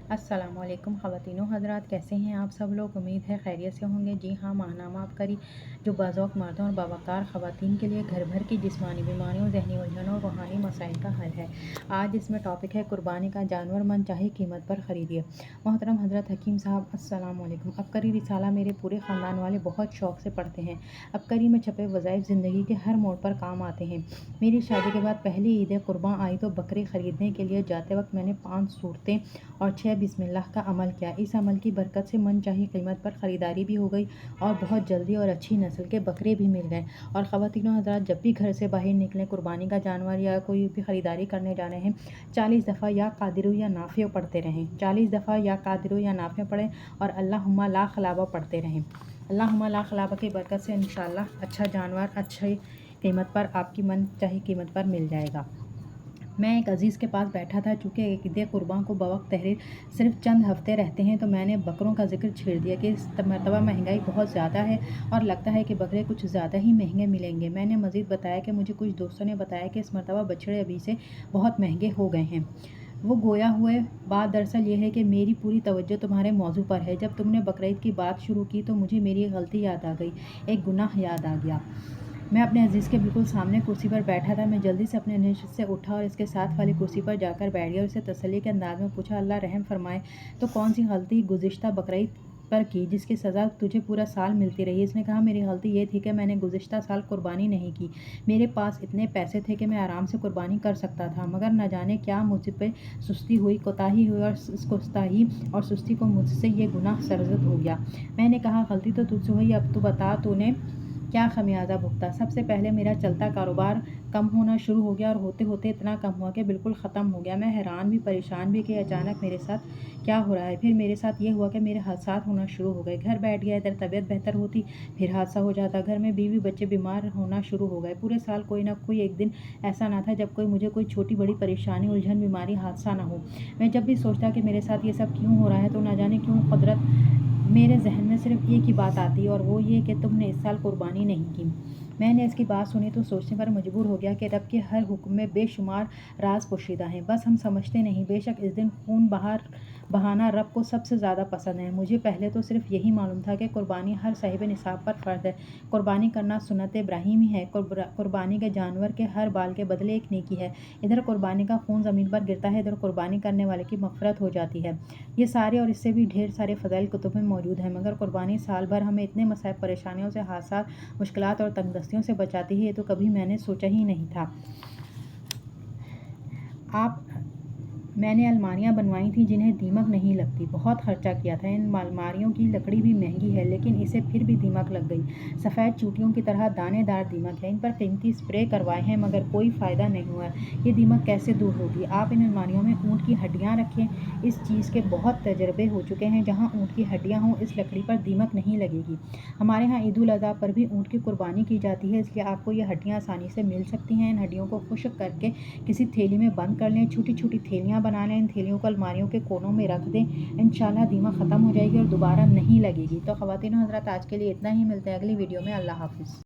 अस्सलाम वालेकुम ख़वातीनो हज़रात, कैसे हैं आप सब लोग। उम्मीद है खैरियत से होंगे। जी हाँ, माहनामा आपकरी जो बाज़ौक़ मर्दों और बावक़ार ख़वातीन के लिए घर भर की जिस्मानी बीमारियों, ज़हनी उलझनों और रूहानी मसाइल का हल है। आज इसमें टॉपिक है कुर्बानी का जानवर मन चाहे कीमत पर ख़रीदिए। मोहतरम हज़रत हकीम साहब, अस्सलाम वालेकुम। अबकरी रिसाला मेरे पूरे ख़ानदान वाले बहुत शौक़ से पढ़ते हैं। अबकरी में छपे वज़ाइफ ज़िंदगी के हर मोड़ पर काम आते हैं। मेरी शादी के बाद पहली ईद कुर्बान आई तो बकरी ख़रीदने के लिए जाते वक्त मैंने 5 सूरतें और 6 बिस्मिल्लाह का अमल किया। इस अमल की बरकत से मन चाही कीमत पर ख़रीदारी भी हो गई और बहुत जल्दी और अच्छी नस्ल के बकरे भी मिल गए। और ख़वातीनो हज़रात, जब भी घर से बाहर निकलें, कुर्बानी का जानवर या कोई भी ख़रीदारी करने जा रहे हैं, 40 दफ़ा या कादिरू या नाफ़िया पढ़ते रहें। 40 दफ़ा या कादिरू या नाफ़िया पढ़ें और अल्लाहुम्मा ला खलाबा पढ़ते रहें। अल्लाहुम्मा ला खलाबा की बरकत से इंशाअल्लाह अच्छा जानवर अच्छी कीमत पर आपकी मन चाही कीमत पर मिल जाएगा। मैं एक अज़ीज़ के पास बैठा था। चूँकि ईद कुर्बान को बवक्त तहरीर सिर्फ चंद हफ़्ते रहते हैं, तो मैंने बकरों का ज़िक्र छेड़ दिया कि इस मरतबा महंगाई बहुत ज़्यादा है और लगता है कि बकरे कुछ ज़्यादा ही महंगे मिलेंगे। मैंने मज़ीद बताया कि मुझे कुछ दोस्तों ने बताया कि इस मरतबा बछड़े अभी से बहुत महंगे हो गए हैं। वो गोया हुए बात दरअसल ये है कि मेरी पूरी तवज्जो तुम्हारे मौजू पर है। जब तुमने बकरीद की बात शुरू की तो मुझे मेरी गलती याद आ गई, एक गुनाह याद आ गया। मैं अपने अजीज़ के बिल्कुल सामने कुर्सी पर बैठा था। मैं जल्दी से अपने नशिस्त से उठा और इसके साथ वाली कुर्सी पर जाकर बैठ गया और उसे तसल्ली के अंदाज में पूछा, अल्लाह रहम फरमाए, तो कौन सी गलती गुज़िश्ता बकरीद पर की जिसकी सज़ा तुझे पूरा साल मिलती रही। इसने कहा, मेरी गलती ये थी कि मैंने गुज़िश्ता साल कुर्बानी नहीं की। मेरे पास इतने पैसे थे कि मैं आराम से कुर्बानी कर सकता था, मगर न जाने क्या मुझ पे सुस्ती हुई, कोताही हुई और इस कोताही और सुस्ती को मुझसे ये गुनाह सरज़द हो गया। मैंने कहा, गलती तो तुझसे हुई, अब तू बता तूने क्या खमियाजा भुगता। सबसे पहले मेरा चलता कारोबार कम होना शुरू हो गया और होते होते इतना कम हुआ कि बिल्कुल ख़त्म हो गया। मैं हैरान भी परेशान भी कि अचानक मेरे साथ क्या हो रहा है। फिर मेरे साथ ये हुआ कि मेरे हादसात होना शुरू हो गए। घर बैठ गया, इधर तबीयत बेहतर होती, फिर हादसा हो जाता। घर में बीवी बच्चे बीमार होना शुरू हो गए। पूरे साल कोई ना कोई एक दिन ऐसा ना था जब मुझे कोई छोटी बड़ी परेशानी, उलझन, बीमारी, हादसा ना हो। मैं जब भी सोचता कि मेरे साथ ये सब क्यों हो रहा है, तो ना जाने क्यों कुदरत मेरे जहन में सिर्फ एक ही बात आती और वो ये कि तुमने इस साल कुर्बानी नहीं की। मैंने इसकी बात सुनी तो सोचने पर मजबूर हो गया कि रब के हर हुक्म में बेशुमार राज पोशीदा हैं, बस हम समझते नहीं। बेशक इस दिन खून बहाना रब को सबसे ज़्यादा पसंद है। मुझे पहले तो सिर्फ यही मालूम था कि कुर्बानी हर साहिब निसाब पर फ़र्ज है। कुर्बानी करना सुन्नत इब्राहीमी है। कुर्बानी के जानवर के हर बाल के बदले एक नेकी है। इधर कुर्बानी का खून ज़मीन पर गिरता है, इधर कुर्बानी करने वाले की मग़फ़िरत हो जाती है। ये सारे और इससे भी ढेर सारे फ़ज़ाइल कुतुब में मौजूद हैं, मगर कुर्बानी साल भर हमें इतने मसाइब, परेशानियों से, हादसात, मुश्किलात और तंगदस्तियों से बचाती है, ये तो कभी मैंने सोचा ही नहीं था। मैंने अलमारियाँ बनवाई थी जिन्हें दीमक नहीं लगती। बहुत खर्चा किया था। इन अलमारियों की लकड़ी भी महंगी है, लेकिन इसे फिर भी दीमक लग गई। सफ़ेद चूटियों की तरह दानेदार दीमक है। इन पर कीमती स्प्रे करवाए हैं, मगर कोई फ़ायदा नहीं हुआ। ये दीमक कैसे दूर होगी। आप इन अलमारियों में ऊँट की हड्डियाँ रखें। इस चीज़ के बहुत तजर्बे हो चुके हैं। जहाँ ऊँट की हड्डियाँ हों, इस लकड़ी पर दीमक नहीं लगेगी। हमारे यहाँ ईद उल अज़हा पर भी ऊँट की कुर्बानी की जाती है, इसलिए आपको ये हड्डियाँ आसानी से मिल सकती हैं। इन हड्डियों को खुश्क करके किसी थैली में बंद कर लें। छोटी छोटी थैलियाँ बना लें। इन थैलियों को अलमारियों के कोनों में रख दें। इंशाल्लाह दीमक ख़त्म हो जाएगी और दोबारा नहीं लगेगी। तो ख़वातीनो हज़रात, आज के लिए इतना ही। मिलते हैं अगली वीडियो में। अल्लाह हाफ़िज़।